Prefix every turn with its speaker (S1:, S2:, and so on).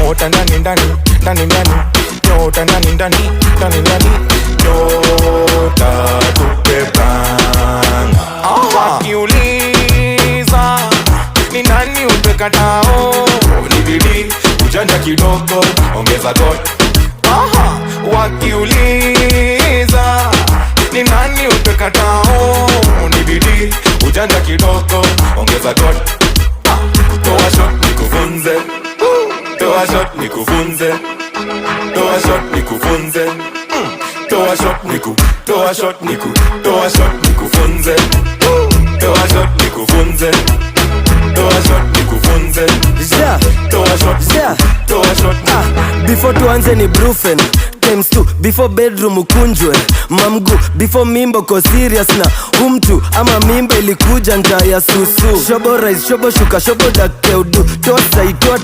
S1: nyota ndani ndani ndani ndani, nyota ndani ndani ndani ndani, nyota tupepanga. Wakiuliza ni nani upekatao, ni bidii ujanja kidogo ongeza God. Wakiuliza ni nani upekatao, ni bidii ujanja kidogo ongeza God. Toa shot nikufunze, toa shot nikufunze, toa shot nikufunze, toa shot toa shot toa shot nikufunze, toa shot nikufunze, toa shot nikufunze, toa shot toa shot.
S2: Before tuanze ni brufen times 2, before bedroom ukunjwe mamgu, before mimbo ko serious na humtu ama mimba ilikuja nja ya susu. Shobo rise, shobo shuka, shobo dakeudu, toa saitoa